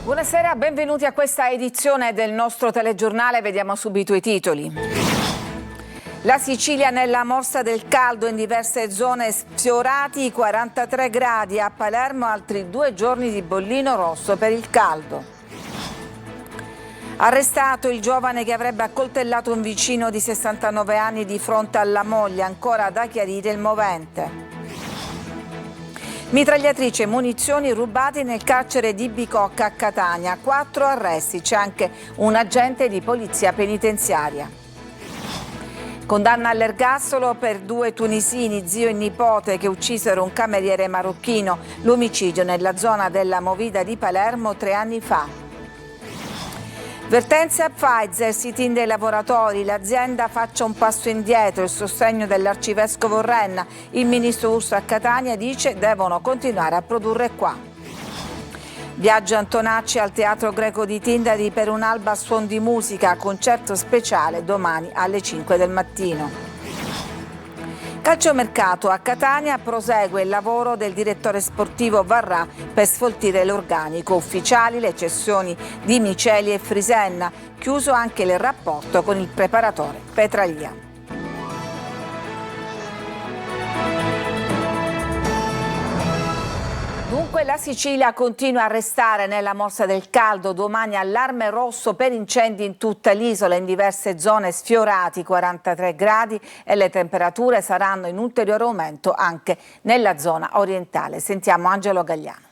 Buonasera, benvenuti a questa edizione del nostro telegiornale. Vediamo subito i titoli. La Sicilia nella morsa del caldo, in diverse zone sfiorati i 43 gradi. A Palermo altri 2 giorni di bollino rosso per il caldo. Arrestato il giovane che avrebbe accoltellato un vicino di 69 anni di fronte alla moglie, ancora da chiarire il movente. Mitragliatrice e munizioni rubati nel carcere di Bicocca a Catania. 4 arresti, c'è anche un agente di polizia penitenziaria. Condanna all'ergastolo per 2 tunisini, zio e nipote, che uccisero un cameriere marocchino. L'omicidio nella zona della Movida di Palermo 3 anni fa. Vertenze a Pfizer, sit-in dei lavoratori, l'azienda faccia un passo indietro, il sostegno dell'arcivescovo Renna. Il ministro Urso a Catania dice devono continuare a produrre qua. Viaggio Antonacci al Teatro Greco di Tindari per un'alba a suon di musica, concerto speciale domani alle 5 del mattino. Calciomercato a Catania, prosegue il lavoro del direttore sportivo Varrà per sfoltire l'organico. Ufficiali le cessioni di Miceli e Frisenna, chiuso anche il rapporto con il preparatore Petraglia. Dunque la Sicilia continua a restare nella morsa del caldo. Domani allarme rosso per incendi in tutta l'isola, in diverse zone sfiorati 43 gradi e le temperature saranno in ulteriore aumento anche nella zona orientale. Sentiamo Angelo Gagliano.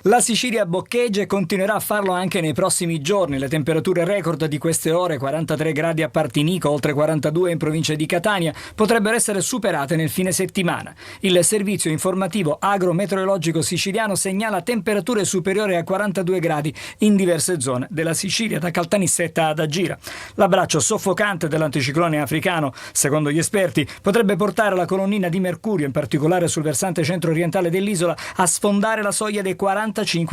La Sicilia boccheggia e continuerà a farlo anche nei prossimi giorni. Le temperature record di queste ore, 43 gradi a Partinico, oltre 42 in provincia di Catania, potrebbero essere superate nel fine settimana. Il servizio informativo agrometeorologico siciliano segnala temperature superiori a 42 gradi in diverse zone della Sicilia, da Caltanissetta ad Agira. L'abbraccio soffocante dell'anticiclone africano, secondo gli esperti, potrebbe portare la colonnina di mercurio, in particolare sul versante centro-orientale dell'isola, a sfondare la soglia dei 45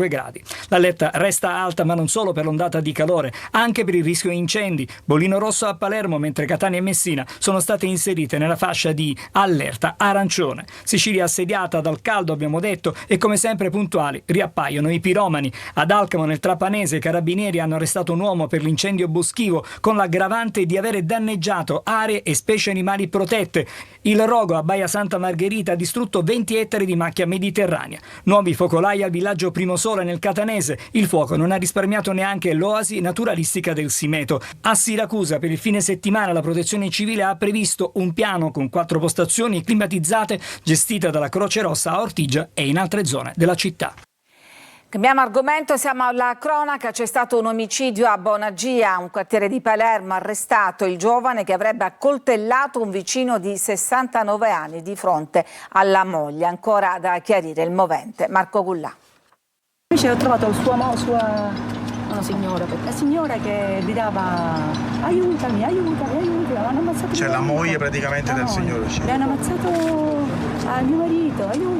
gradi. L'allerta resta alta, ma non solo per l'ondata di calore, anche per il rischio incendi. Bollino rosso a Palermo, mentre Catania e Messina sono state inserite nella fascia di allerta arancione. Sicilia assediata dal caldo, abbiamo detto, e come sempre puntuali riappaiono i piromani. Ad Alcamo, nel Trapanese, i carabinieri hanno arrestato un uomo per l'incendio boschivo, con l'aggravante di avere danneggiato aree e specie animali protette. Il rogo a Baia Santa Margherita ha distrutto 20 ettari di macchia mediterranea. Nuovi focolai al villaggio Primosole nel Catanese. Il fuoco non ha risparmiato neanche l'oasi naturalistica del Simeto. A Siracusa, per il fine settimana, la Protezione Civile ha previsto un piano con 4 postazioni climatizzate gestita dalla Croce Rossa a Ortigia e in altre zone della città. Cambiamo argomento, siamo alla cronaca. C'è stato un omicidio a Bonagia, un quartiere di Palermo. Arrestato il giovane che avrebbe accoltellato un vicino di 69 anni di fronte alla moglie. Ancora da chiarire il movente. Marco Gullà. Invece ho trovato una signora, la signora che gridava aiutami, l'hanno ammazzato. C'è la moglie praticamente del signore. Le hanno ammazzato al mio marito, aiutami.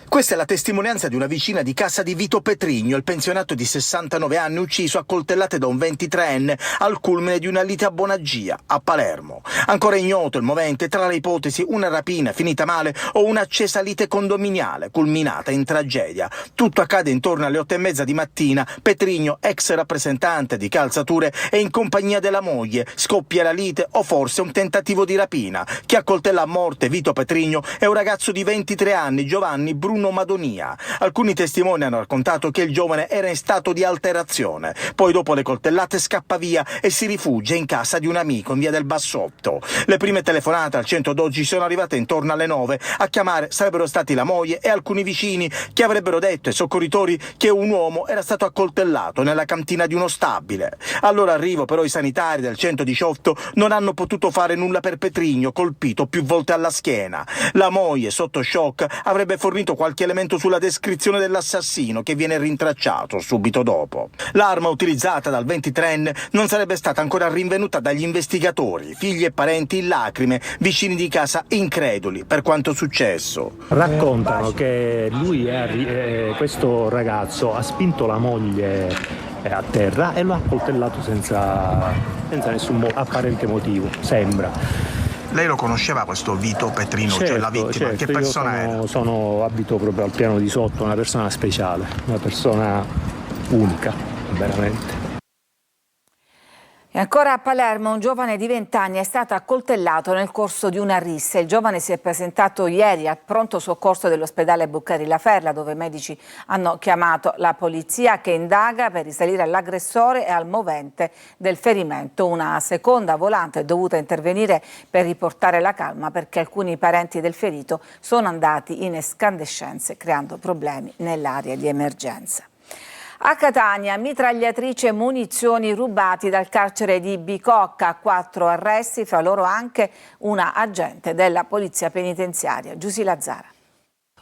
Questa è la testimonianza di una vicina di casa di Vito Petrigno, il pensionato di 69 anni ucciso a coltellate da un 23enne al culmine di una lite a Bonagia, a Palermo. Ancora ignoto il movente, tra le ipotesi una rapina finita male o un'accesa lite condominiale culminata in tragedia. Tutto accade intorno alle 8:30 di mattina. Petrigno, ex rappresentante di calzature, è in compagnia della moglie. Scoppia la lite o forse un tentativo di rapina. Chi accoltella a morte Vito Petrigno è un ragazzo di 23 anni, Giovanni Bruno Madonia. Alcuni testimoni hanno raccontato che il giovane era in stato di alterazione. Poi dopo le coltellate scappa via e si rifugia in casa di un amico in via del Bassotto. Le prime telefonate al 112 sono arrivate intorno alle 9. A chiamare sarebbero stati la moglie e alcuni vicini che avrebbero detto ai soccorritori che un uomo era stato accoltellato nella cantina di uno stabile. Al loro arrivo però i sanitari del 118 non hanno potuto fare nulla per Petrigno, colpito più volte alla schiena. La moglie, sotto shock, avrebbe fornito qualche elemento sulla descrizione dell'assassino, che viene rintracciato subito dopo. L'arma utilizzata dal 23enne non sarebbe stata ancora rinvenuta dagli investigatori. Figli e parenti in lacrime, vicini di casa increduli per quanto successo. Raccontano che lui, questo ragazzo, ha spinto la moglie a terra e lo ha accoltellato senza nessun apparente motivo, sembra. Lei lo conosceva questo Vito Petrino, cioè la vittima? Certo, che persona era? Abito proprio al piano di sotto, una persona speciale, una persona unica, veramente. E ancora a Palermo un giovane di 20 anni è stato accoltellato nel corso di una rissa. Il giovane si è presentato ieri al pronto soccorso dell'ospedale Bucari La Ferla, dove i medici hanno chiamato la polizia che indaga per risalire all'aggressore e al movente del ferimento. Una seconda volante è dovuta intervenire per riportare la calma perché alcuni parenti del ferito sono andati in escandescenze creando problemi nell'area di emergenza. A Catania, mitragliatrici e munizioni rubati dal carcere di Bicocca, 4 arresti, fra loro anche una agente della polizia penitenziaria, Giusy Lazzara.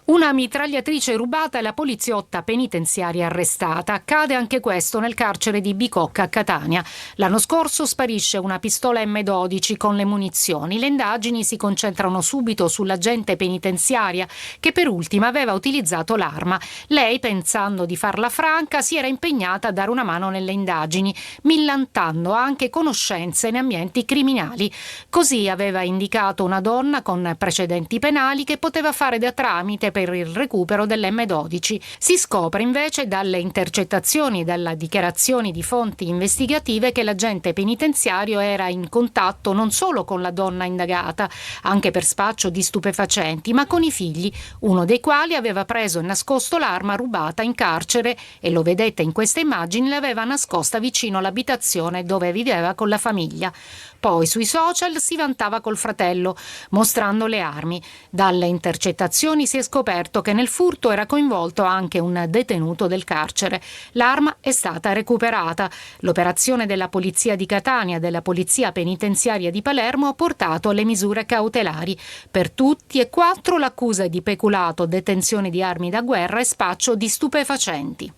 Una mitragliatrice rubata e la poliziotta penitenziaria arrestata. Accade anche questo nel carcere di Bicocca a Catania. L'anno scorso sparisce una pistola M12 con le munizioni. Le indagini si concentrano subito sull'agente penitenziaria che per ultima aveva utilizzato l'arma. Lei, pensando di farla franca, si era impegnata a dare una mano nelle indagini, millantando anche conoscenze in ambienti criminali. Così aveva indicato una donna con precedenti penali che poteva fare da tramite per il recupero dell'M12. Si scopre invece dalle intercettazioni e dalle dichiarazioni di fonti investigative che l'agente penitenziario era in contatto non solo con la donna indagata, anche per spaccio di stupefacenti, ma con i figli, uno dei quali aveva preso e nascosto l'arma rubata in carcere e, lo vedete in queste immagini, l'aveva nascosta vicino all'abitazione dove viveva con la famiglia. Poi sui social si vantava col fratello, mostrando le armi. Dalle intercettazioni si è scoperto che nel furto era coinvolto anche un detenuto del carcere. L'arma è stata recuperata. L'operazione della Polizia di Catania e della Polizia Penitenziaria di Palermo ha portato alle misure cautelari. Per tutti e 4 l'accusa è di peculato, detenzione di armi da guerra e spaccio di stupefacenti.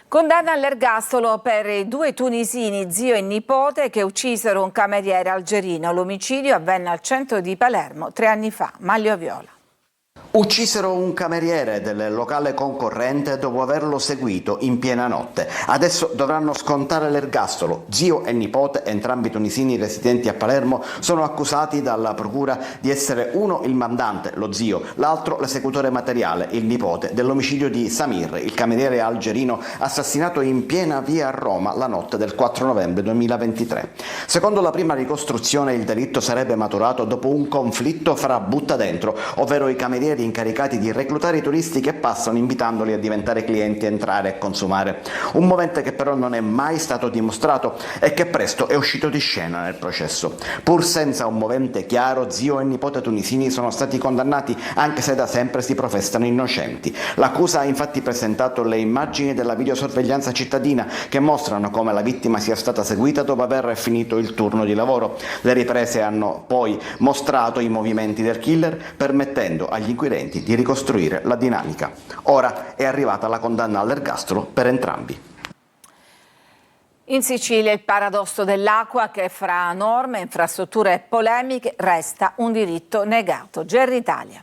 Condanna all'ergastolo per i 2 tunisini, zio e nipote, che uccisero un cameriere algerino. L'omicidio avvenne al centro di Palermo 3 anni fa. Maglio Viola. Uccisero un cameriere del locale concorrente dopo averlo seguito in piena notte. Adesso dovranno scontare l'ergastolo. Zio e nipote, entrambi tunisini residenti a Palermo, sono accusati dalla procura di essere uno il mandante, lo zio, l'altro l'esecutore materiale, il nipote, dell'omicidio di Samir, il cameriere algerino assassinato in piena via a Roma la notte del 4 novembre 2023. Secondo la prima ricostruzione, il delitto sarebbe maturato dopo un conflitto fra buttadentro, ovvero i camerieri incaricati di reclutare i turisti che passano invitandoli a diventare clienti, entrare e consumare. Un movente che però non è mai stato dimostrato e che presto è uscito di scena nel processo. Pur senza un movente chiaro, zio e nipote tunisini sono stati condannati anche se da sempre si professano innocenti. L'accusa ha infatti presentato le immagini della videosorveglianza cittadina che mostrano come la vittima sia stata seguita dopo aver finito il turno di lavoro. Le riprese hanno poi mostrato i movimenti del killer, permettendo agli inquirenti di ricostruire la dinamica. Ora è arrivata la condanna all'ergastolo per entrambi. In Sicilia il paradosso dell'acqua che fra norme, infrastrutture e polemiche resta un diritto negato. Gerry Italia.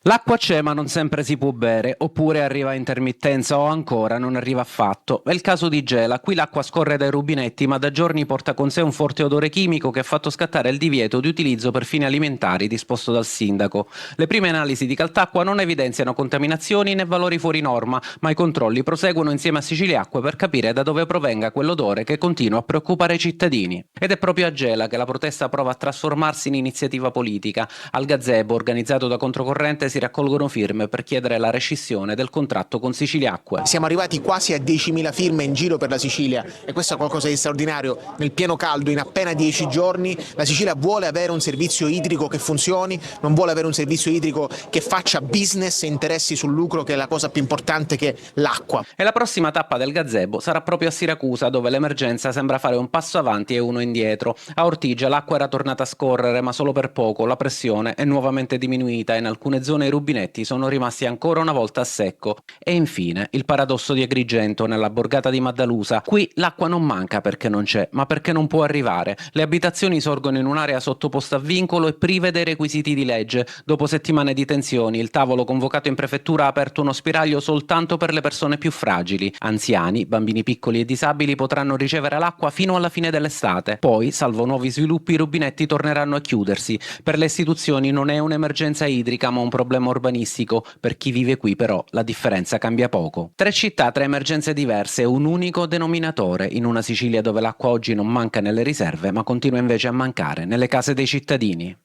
L'acqua c'è ma non sempre si può bere, oppure arriva a intermittenza o ancora non arriva affatto. È il caso di Gela, qui l'acqua scorre dai rubinetti ma da giorni porta con sé un forte odore chimico che ha fatto scattare il divieto di utilizzo per fini alimentari disposto dal sindaco. Le prime analisi di Caltacqua non evidenziano contaminazioni né valori fuori norma, ma i controlli proseguono insieme a Siciliacque per capire da dove provenga quell'odore che continua a preoccupare i cittadini. Ed è proprio a Gela che la protesta prova a trasformarsi in iniziativa politica. Al gazebo, organizzato da Controcorrente, si raccolgono firme per chiedere la rescissione del contratto con Siciliacque. Siamo arrivati quasi a 10.000 firme in giro per la Sicilia e questo è qualcosa di straordinario. Nel pieno caldo, in appena 10 giorni, la Sicilia vuole avere un servizio idrico che funzioni, non vuole avere un servizio idrico che faccia business e interessi sul lucro, che è la cosa più importante, che è l'acqua. E la prossima tappa del gazebo sarà proprio a Siracusa, dove l'emergenza sembra fare un passo avanti e uno indietro. A Ortigia l'acqua era tornata a scorrere, ma solo per poco. La pressione è nuovamente diminuita e in alcune zone nei rubinetti sono rimasti ancora una volta a secco. E infine il paradosso di Agrigento, nella borgata di Maddalusa. Qui l'acqua non manca perché non c'è, ma perché non può arrivare. Le abitazioni sorgono in un'area sottoposta a vincolo e prive dei requisiti di legge. Dopo settimane di tensioni, il tavolo convocato in prefettura ha aperto uno spiraglio soltanto per le persone più fragili. Anziani, bambini piccoli e disabili potranno ricevere l'acqua fino alla fine dell'estate. Poi, salvo nuovi sviluppi, i rubinetti torneranno a chiudersi. Per le istituzioni non è un'emergenza idrica ma un problema urbanistico. Per chi vive qui però la differenza cambia poco. 3 città, 3 emergenze diverse, un unico denominatore in una Sicilia dove l'acqua oggi non manca nelle riserve ma continua invece a mancare nelle case dei cittadini.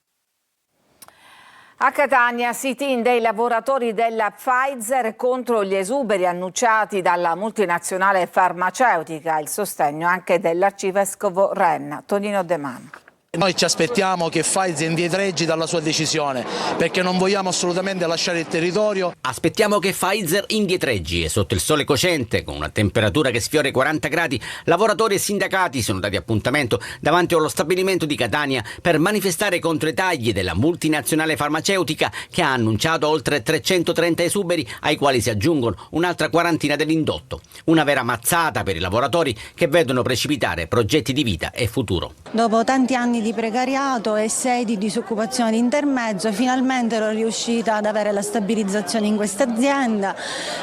A Catania sit-in dei lavoratori della Pfizer contro gli esuberi annunciati dalla multinazionale farmaceutica, il sostegno anche dell'arcivescovo Renna. Tonino De Mano. Noi ci aspettiamo che Pfizer indietreggi dalla sua decisione, perché non vogliamo assolutamente lasciare il territorio. Aspettiamo che Pfizer indietreggi e sotto il sole cocente, con una temperatura che sfiora i 40 gradi, lavoratori e sindacati sono dati appuntamento davanti allo stabilimento di Catania per manifestare contro i tagli della multinazionale farmaceutica che ha annunciato oltre 330 esuberi ai quali si aggiungono un'altra quarantina dell'indotto. Una vera mazzata per i lavoratori che vedono precipitare progetti di vita e futuro. Dopo tanti anni di precariato e 6 di disoccupazione di intermezzo, finalmente ero riuscita ad avere la stabilizzazione in questa azienda,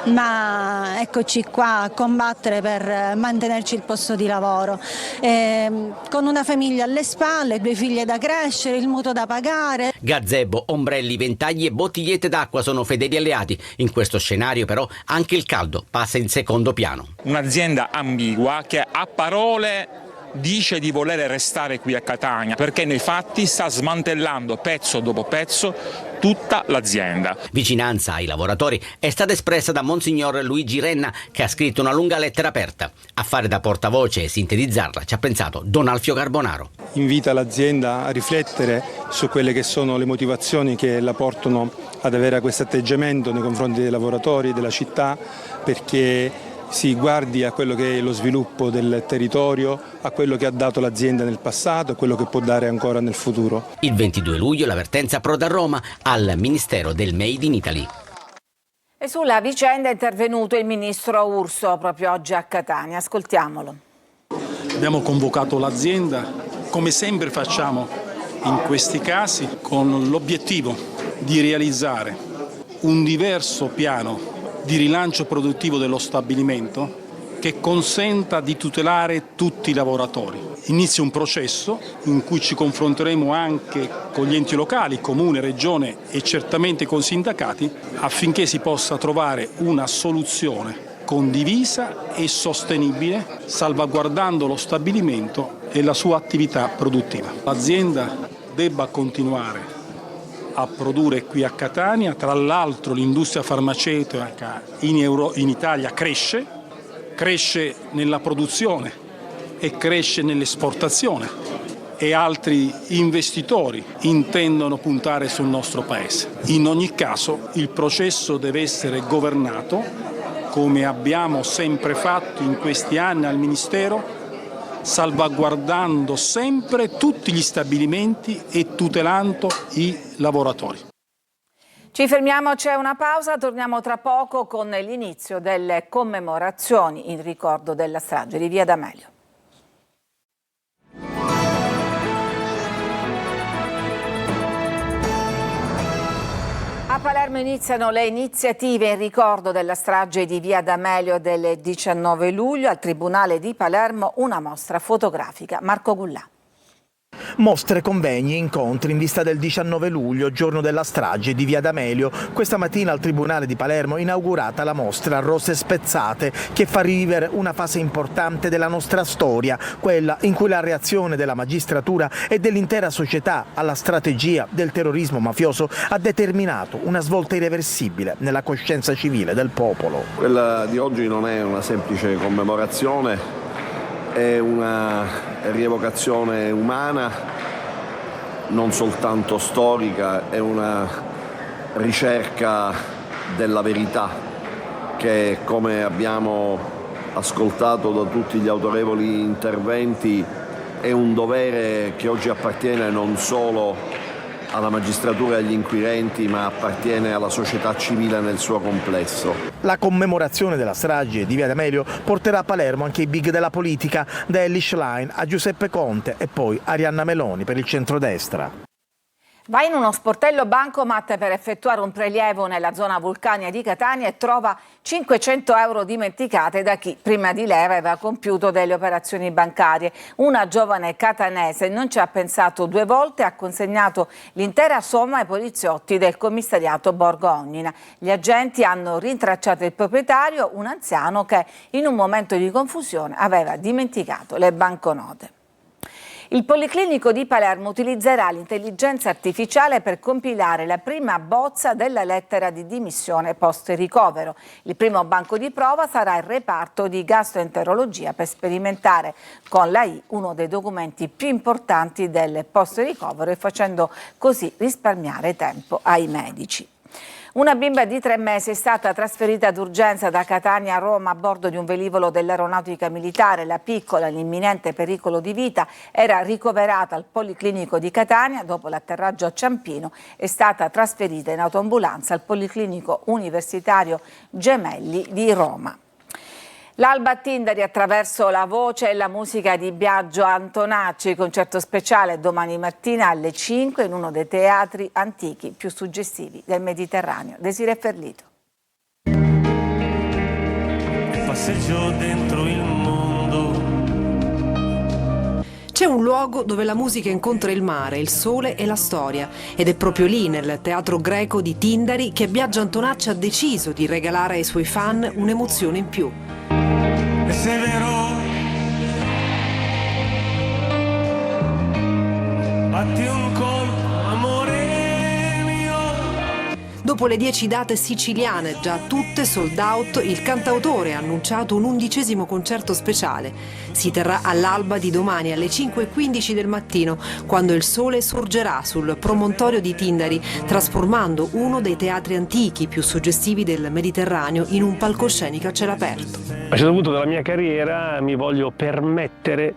ma eccoci qua a combattere per mantenerci il posto di lavoro. Con una famiglia alle spalle, 2 figlie da crescere, il mutuo da pagare. Gazebo, ombrelli, ventagli e bottigliette d'acqua sono fedeli alleati. In questo scenario però anche il caldo passa in secondo piano. Un'azienda ambigua che a parole dice di voler restare qui a Catania perché nei fatti sta smantellando pezzo dopo pezzo tutta l'azienda. Vicinanza ai lavoratori è stata espressa da Monsignor Luigi Renna, che ha scritto una lunga lettera aperta. A fare da portavoce e sintetizzarla ci ha pensato Don Alfio Carbonaro. Invita l'azienda a riflettere su quelle che sono le motivazioni che la portano ad avere questo atteggiamento nei confronti dei lavoratori, della città, perché si guardi a quello che è lo sviluppo del territorio, a quello che ha dato l'azienda nel passato, a quello che può dare ancora nel futuro. Il 22 luglio l'avvertenza approda a Roma al Ministero del Made in Italy. E sulla vicenda è intervenuto il ministro Urso proprio oggi a Catania. Ascoltiamolo. Abbiamo convocato l'azienda, come sempre facciamo in questi casi, con l'obiettivo di realizzare un diverso piano di rilancio produttivo dello stabilimento che consenta di tutelare tutti i lavoratori. Inizia un processo in cui ci confronteremo anche con gli enti locali, comune, regione e certamente con i sindacati, affinché si possa trovare una soluzione condivisa e sostenibile, salvaguardando lo stabilimento e la sua attività produttiva. L'azienda debba continuare a produrre qui a Catania. Tra l'altro l'industria farmaceutica in Italia cresce nella produzione e cresce nell'esportazione e altri investitori intendono puntare sul nostro paese. In ogni caso il processo deve essere governato, come abbiamo sempre fatto in questi anni al Ministero, salvaguardando sempre tutti gli stabilimenti e tutelando i lavoratori. Ci fermiamo, c'è una pausa, torniamo tra poco con l'inizio delle commemorazioni in ricordo della strage di Via D'Amelio. A Palermo iniziano le iniziative in ricordo della strage di Via D'Amelio del 19 luglio. Al Tribunale di Palermo una mostra fotografica. Marco Gullà. Mostre, convegni e incontri in vista del 19 luglio, giorno della strage di Via D'Amelio. Questa mattina al Tribunale di Palermo è inaugurata la mostra Rose spezzate, che fa rivivere una fase importante della nostra storia, quella in cui la reazione della magistratura e dell'intera società alla strategia del terrorismo mafioso ha determinato una svolta irreversibile nella coscienza civile del popolo. Quella di oggi non è una semplice commemorazione, è una rievocazione umana, non soltanto storica, è una ricerca della verità che, come abbiamo ascoltato da tutti gli autorevoli interventi, è un dovere che oggi appartiene non solo alla magistratura e agli inquirenti, ma appartiene alla società civile nel suo complesso. La commemorazione della strage di Via D'Amelio porterà a Palermo anche i big della politica, da Elly Schlein a Giuseppe Conte e poi Arianna Meloni per il centrodestra. Va in uno sportello bancomat per effettuare un prelievo nella zona vulcania di Catania e trova 500 euro dimenticate da chi prima di lei aveva compiuto delle operazioni bancarie. Una giovane catanese non ci ha pensato due volte e ha consegnato l'intera somma ai poliziotti del commissariato Borgo Ognina. Gli agenti hanno rintracciato il proprietario, un anziano che in un momento di confusione aveva dimenticato le banconote. Il Policlinico di Palermo utilizzerà l'intelligenza artificiale per compilare la prima bozza della lettera di dimissione post-ricovero. Il primo banco di prova sarà il reparto di gastroenterologia per sperimentare con l'AI uno dei documenti più importanti del post-ricovero e facendo così risparmiare tempo ai medici. Una bimba di 3 mesi è stata trasferita d'urgenza da Catania a Roma a bordo di un velivolo dell'Aeronautica Militare. La piccola, in imminente pericolo di vita, era ricoverata al Policlinico di Catania. Dopo l'atterraggio a Ciampino è stata trasferita in autoambulanza al Policlinico Universitario Gemelli di Roma. L'Alba a Tindari attraverso la voce e la musica di Biagio Antonacci, concerto speciale domani mattina alle 5 in uno dei teatri antichi più suggestivi del Mediterraneo. Desiree Ferlito. Passeggio dentro il mondo. C'è un luogo dove la musica incontra il mare, il sole e la storia ed è proprio lì, nel Teatro Greco di Tindari, che Biagio Antonacci ha deciso di regalare ai suoi fan un'emozione in più. E se è vero, batti un colpo, amore mio. Dopo le 10 date siciliane, già tutte sold out, il cantautore ha annunciato un 11° concerto speciale. Si terrà all'alba di domani alle 5:15 del mattino, quando il sole sorgerà sul promontorio di Tindari, trasformando uno dei teatri antichi più suggestivi del Mediterraneo in un palcoscenico a cielo aperto. A un certo punto della mia carriera mi voglio permettere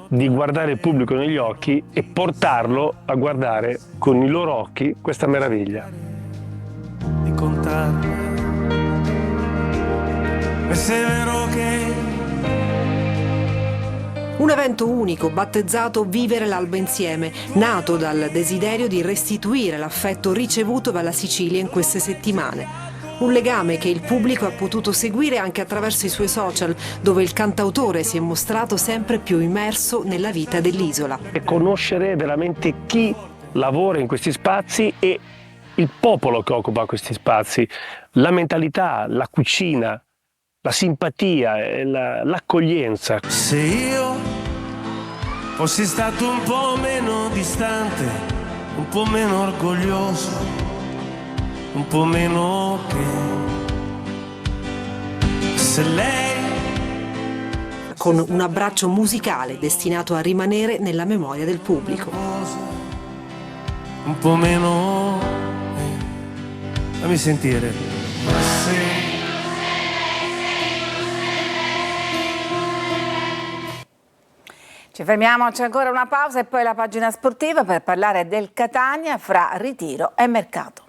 di guardare il pubblico negli occhi e portarlo a guardare con i loro occhi questa meraviglia. Di contarmi. E se è vero che Un evento unico, battezzato Vivere l'Alba Insieme, nato dal desiderio di restituire l'affetto ricevuto dalla Sicilia in queste settimane. Un legame che il pubblico ha potuto seguire anche attraverso i suoi social, dove il cantautore si è mostrato sempre più immerso nella vita dell'isola. E conoscere veramente chi lavora in questi spazi e il popolo che occupa questi spazi, la mentalità, la cucina, la simpatia, l'accoglienza. se io fossi stato un po' meno distante, un po' meno orgoglioso, un po' meno che se lei Con un abbraccio musicale destinato a rimanere nella memoria del pubblico. un po' meno fammi sentire se Ci fermiamo, c'è ancora una pausa e poi la pagina sportiva per parlare del Catania fra ritiro e mercato.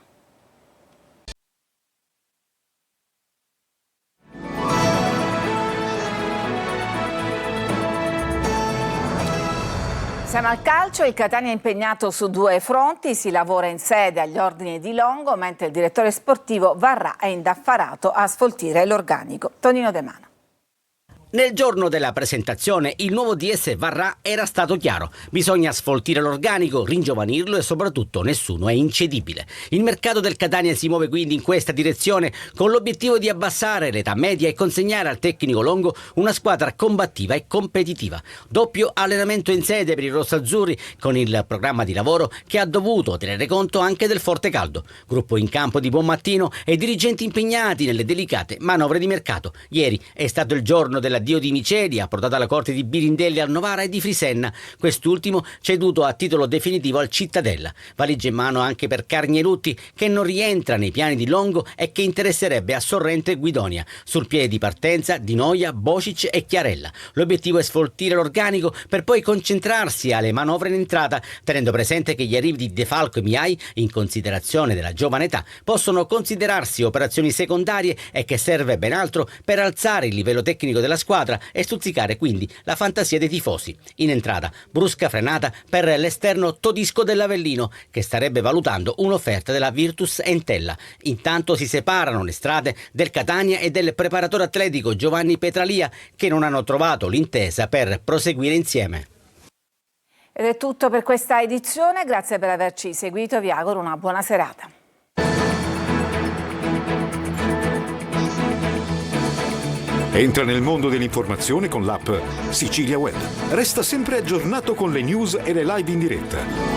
Siamo al calcio, il Catania è impegnato su 2 fronti, si lavora in sede agli ordini di Longo, mentre il direttore sportivo Varrà è indaffarato a sfoltire l'organico. Tonino De Mano. Nel giorno della presentazione il nuovo DS Varrà era stato chiaro: bisogna sfoltire l'organico, ringiovanirlo e soprattutto nessuno è incedibile. Il mercato del Catania si muove quindi in questa direzione con l'obiettivo di abbassare l'età media e consegnare al tecnico Longo una squadra combattiva e competitiva. Doppio allenamento in sede per i rossazzurri con il programma di lavoro che ha dovuto tenere conto anche del forte caldo. Gruppo in campo di buon mattino e dirigenti impegnati nelle delicate manovre di mercato. Ieri è stato il giorno della l'addio di Miceli, approdato alla corte di Birindelli al Novara e di Frisenna, quest'ultimo ceduto a titolo definitivo al Cittadella. Valigia in mano anche per Carnielutti, che non rientra nei piani di Longo e che interesserebbe a Sorrento e Guidonia. Sul piede di partenza Di Noia, Bocic e Chiarella. L'obiettivo è sfoltire l'organico per poi concentrarsi alle manovre in entrata, tenendo presente che gli arrivi di De Falco e Miai, in considerazione della giovane età, possono considerarsi operazioni secondarie e che serve ben altro per alzare il livello tecnico della squadra e stuzzicare quindi la fantasia dei tifosi. In entrata, brusca frenata per l'esterno Todisco dell'Avellino, che starebbe valutando un'offerta della Virtus Entella. Intanto si separano le strade del Catania e del preparatore atletico Giovanni Petralia, che non hanno trovato l'intesa per proseguire insieme. Ed è tutto per questa edizione, grazie per averci seguito, vi auguro una buona serata. Entra nel mondo dell'informazione con l'app Sicilia Web. Resta sempre aggiornato con le news e le live in diretta.